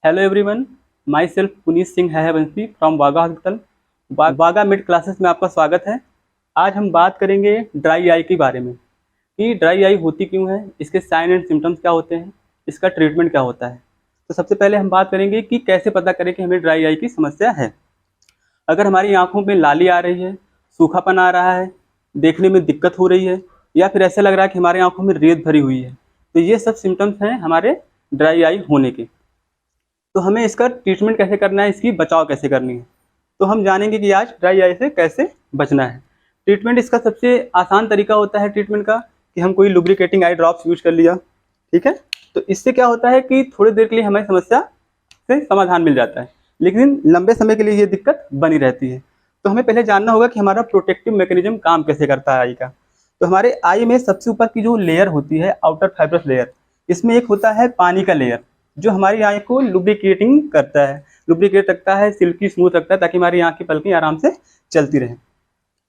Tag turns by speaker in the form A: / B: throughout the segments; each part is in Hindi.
A: Hello everyone, myself Puneet Singh Haivanshi from Waga hospital, Waga mid classes में आपका स्वागत है। आज हम बात करेंगे ड्राई आई के बारे में कि ड्राई आई होती क्यों है, इसके साइन एंड सिम्टम्स क्या होते हैं, इसका ट्रीटमेंट क्या होता है। तो सबसे पहले हम बात करेंगे कि कैसे पता करें कि हमें ड्राई आई की समस्या है। अगर हमारी आंखों में लाली आ रही है, सूखापन आ रहा है, देखने में दिक्कत हो रही है, या फिर ऐसा लग रहा है कि हमारी आंखों में रेत भरी हुई है, तो ये सब सिम्टम्स हैं हमारे ड्राई आई होने के। तो हमें इसका ट्रीटमेंट कैसे करना है, इसकी बचाव कैसे करनी है, तो हम जानेंगे कि आज ड्राई आई से कैसे बचना है। ट्रीटमेंट इसका सबसे आसान तरीका होता है ट्रीटमेंट का कि हम कोई लुब्रिकेटिंग आई ड्रॉप्स यूज कर लिया। ठीक है, तो इससे क्या होता है कि थोड़ी देर के लिए हमें समस्या से समाधान मिल जाता है, लेकिन लंबे समय के लिए ये दिक्कत बनी रहती है। तो हमें पहले जानना होगा कि हमारा प्रोटेक्टिव मैकेनिज्म काम कैसे करता है आई का। तो हमारे आई में सबसे ऊपर की जो लेयर होती है, आउटर फाइब्रस लेयर, इसमें एक होता है पानी का लेयर जो हमारी आंख को लुब्रिकेटिंग करता है, लुब्रिकेट रखता है, सिल्की स्मूथ रखता है, ताकि हमारी आंख की पलकें आराम से चलती रहें।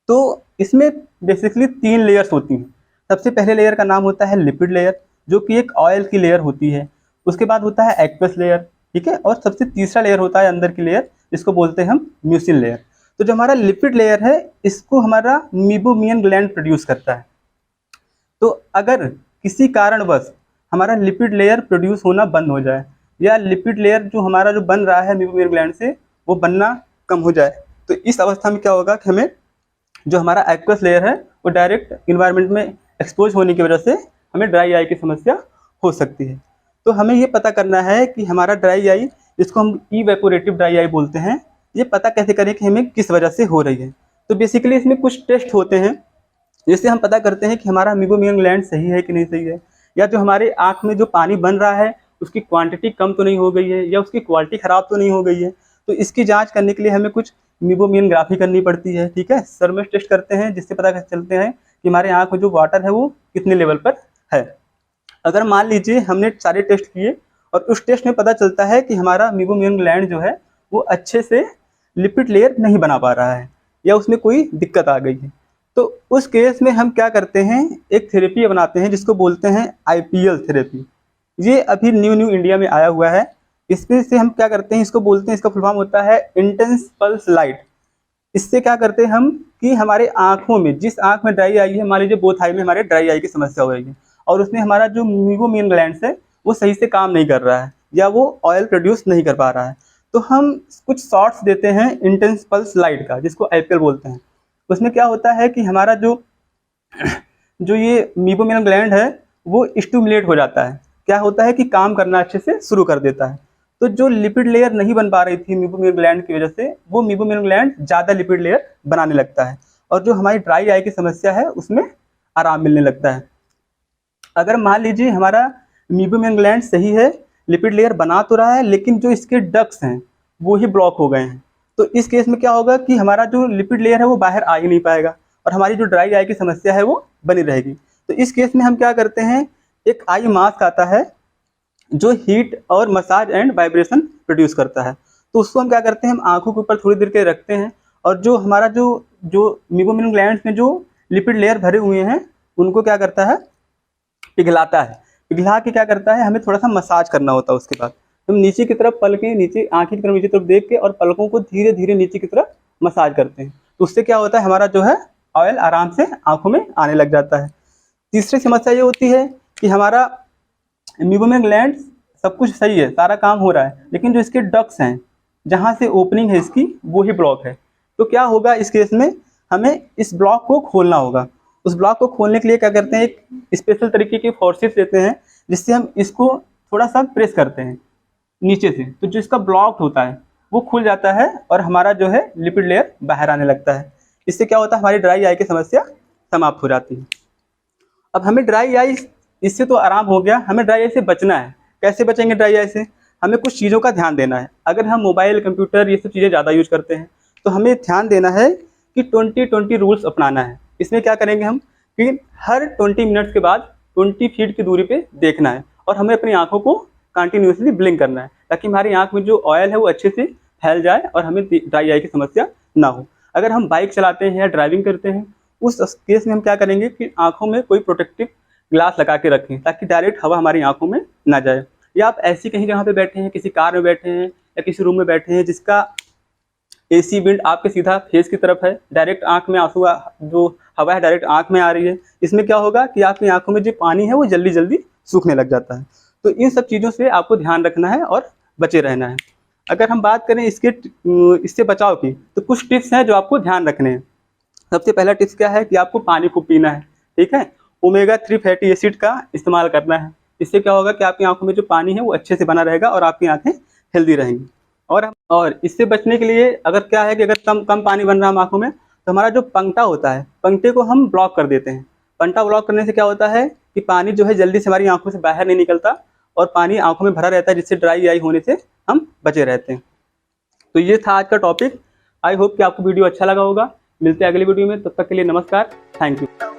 A: तो इसमें बेसिकली 3 लेयर्स होती हैं। सबसे पहले लेयर का नाम होता है लिपिड लेयर, जो कि एक ऑयल की लेयर होती है। उसके बाद होता है एक्वस लेयर, ठीक है, और सबसे तीसरा लेयर होता है अंदर की लेयर, जिसको बोलते हैं हम म्यूसिन लेयर। तो जो हमारा लिपिड लेयर है, इसको हमारा मीबोमियन ग्लैंड प्रोड्यूस करता है। तो अगर किसी कारणवश हमारा लिपिड लेयर प्रोड्यूस होना बंद हो जाए, या लिपिड लेयर जो हमारा जो बन रहा है मीबोमियल ग्लैंड से, वो बनना कम हो जाए, तो इस अवस्था में क्या होगा कि हमें जो हमारा एक्वस लेयर है वो डायरेक्ट इन्वायरमेंट में एक्सपोज होने की वजह से हमें ड्राई आई की समस्या हो सकती है। तो हमें ये पता करना है कि हमारा ड्राई आई, जिसको हम इवेपोरेटिव ड्राई आई बोलते हैं, ये पता कैसे करें कि हमें किस वजह से हो रही है। तो बेसिकली इसमें कुछ टेस्ट होते हैं जिससे हम पता करते हैं कि हमारा मीबोमियन ग्लैंड सही है कि नहीं सही है, या जो हमारे आँख में जो पानी बन रहा है उसकी क्वांटिटी कम तो नहीं हो गई है, या उसकी क्वालिटी ख़राब तो नहीं हो गई है। तो इसकी जांच करने के लिए हमें कुछ मीबोमियनग्राफी करनी पड़ती है। ठीक है, सरमेश टेस्ट करते हैं, जिससे पता चलते हैं कि हमारे आँख में जो वाटर है वो कितने लेवल पर है। अगर मान लीजिए हमने सारे टेस्ट किए और उस टेस्ट में पता चलता है कि हमारा मीबोमियन ग्लैंड जो है वो अच्छे से लिपिड लेयर नहीं बना पा रहा है, या उसमें कोई दिक्कत आ गई है, तो उस केस में हम क्या करते हैं, एक थेरेपी अपनाते हैं जिसको बोलते हैं आईपीएल थेरेपी। ये अभी न्यू न्यू इंडिया में आया हुआ है। इसमें से हम क्या करते हैं, इसको बोलते हैं, इसका फुल फॉर्म होता है इंटेंस पल्स लाइट। इससे क्या करते हैं हम कि हमारे आँखों में, जिस आँख में ड्राई आई है, मान लीजिए बोथ आई में हमारे ड्राई आई की समस्या हो रही है, और उसमें हमारा जो मीबोमियन ग्लैंड्स है वो सही से काम नहीं कर रहा है, या वो ऑयल प्रोड्यूस नहीं कर पा रहा है, तो हम कुछ शॉट्स देते हैं इंटेंस पल्स लाइट का, जिसको आईपीएल बोलते हैं। उसमें क्या होता है कि हमारा जो जो ये मीबोमियन ग्लैंड है वो स्टिमुलेट हो जाता है। क्या होता है कि काम करना अच्छे से शुरू कर देता है। तो जो लिपिड लेयर नहीं बन पा रही थी मीबोमियन ग्लैंड की वजह से, वो मीबोमियन ग्लैंड ज़्यादा लिपिड लेयर बनाने लगता है, और जो हमारी ड्राई आई की समस्या है उसमें आराम मिलने लगता है। अगर मान लीजिए हमारा मीबोमियन ग्लैंड सही है, लिपिड लेयर बना तो रहा है, लेकिन जो इसके डक्ट्स हैं वो ही ब्लॉक हो गए हैं, तो इस केस में क्या होगा कि हमारा जो लिपिड लेयर है वो बाहर आ ही नहीं पाएगा, और हमारी जो ड्राई आई की समस्या है वो बनी रहेगी। तो इस केस में हम क्या करते हैं, एक आई मास्क आता है जो हीट और मसाज एंड वाइब्रेशन प्रोड्यूस करता है। तो उसको हम क्या करते हैं, हम आंखों के ऊपर थोड़ी देर के रखते हैं, और जो हमारा जो जो मीबोमियन ग्लैंड्स में जो लिपिड लेयर भरे हुए हैं उनको क्या करता है, पिघलाता है। पिघला के क्या करता है, हमें थोड़ा सा मसाज करना होता है। उसके बाद हम नीचे की तरफ पलकें, नीचे आँखें की तरफ नीचे तरफ देख के, और पलकों को धीरे धीरे नीचे की तरफ मसाज करते हैं। तो उससे क्या होता है, हमारा जो है ऑयल आराम से आँखों में आने लग जाता है। तीसरी समस्या ये होती है कि हमारा मीबोमियन ग्लैंड सब कुछ सही है, सारा काम हो रहा है, लेकिन जो इसके डक्ट्स हैं, जहाँ से ओपनिंग है इसकी, वो ही ब्लॉक है। तो क्या होगा इस केस में, हमें इस ब्लॉक को खोलना होगा। उस ब्लॉक को खोलने के लिए क्या करते हैं, एक स्पेशल तरीके की फोर्सेस लेते हैं, जिससे हम इसको थोड़ा सा प्रेस करते हैं नीचे से, तो जो इसका ब्लॉक होता है वो खुल जाता है, और हमारा जो है लिपिड लेयर बाहर आने लगता है। इससे क्या होता है, हमारी ड्राई आई की समस्या समाप्त हो जाती है। अब हमें ड्राई आई, इससे तो आराम हो गया, हमें ड्राई आई से बचना है। कैसे बचेंगे ड्राई आई से, हमें कुछ चीज़ों का ध्यान देना है। अगर हम मोबाइल, कंप्यूटर, ये सब चीज़ें ज़्यादा यूज करते हैं, तो हमें ध्यान देना है कि 20-20 रूल्स अपनाना है। इसमें क्या करेंगे हम कि हर 20 मिनट्स के बाद 20 फीट की दूरी पे देखना है, और हमें अपनी आंखों को कंटिन्यूसली ब्लिंक करना है, ताकि हमारी आंख में जो ऑयल है वो अच्छे से फैल जाए और हमें ड्राई आई की समस्या ना हो। अगर हम बाइक चलाते हैं या ड्राइविंग करते हैं, उस केस में हम क्या करेंगे कि आंखों में कोई प्रोटेक्टिव ग्लास लगा के रखें, ताकि डायरेक्ट हवा हमारी आंखों में ना जाए। या आप ऐसी कहीं जगह पे बैठे हैं, किसी कार में बैठे हैं या किसी रूम में बैठे हैं जिसका एसी विंड आपके सीधा फेस की तरफ है, डायरेक्ट आंख में आंसू जो हवा है डायरेक्ट आंख में आ रही है, इसमें क्या होगा कि आपकी आंखों में जो पानी है वो जल्दी जल्दी सूखने लग जाता है। तो इन सब चीज़ों से आपको ध्यान रखना है और बचे रहना है। अगर हम बात करें इससे बचाव की, तो कुछ टिप्स हैं जो आपको ध्यान रखने हैं। सबसे पहला टिप्स क्या है कि आपको पानी खूब पीना है, ठीक है। ओमेगा 3 फैटी एसिड का इस्तेमाल करना है। इससे क्या होगा कि आपकी आंखों में जो पानी है वो अच्छे से बना रहेगा और आपकी आंखें हेल्दी रहेंगी। और इससे बचने के लिए अगर क्या है कि अगर कम कम पानी बन रहा है आंखों में, तो हमारा जो पंक्ता होता है, पंक्ते को हम ब्लॉक कर देते हैं। पंक्ता ब्लॉक करने से क्या होता है कि पानी जो है जल्दी से हमारी आंखों से बाहर नहीं निकलता और पानी आंखों में भरा रहता है, जिससे ड्राई आई होने से हम बचे रहते हैं। तो ये था आज का टॉपिक। आई होप कि आपको वीडियो अच्छा लगा होगा। मिलते हैं अगली वीडियो में, तब तक के लिए नमस्कार, थैंक यू।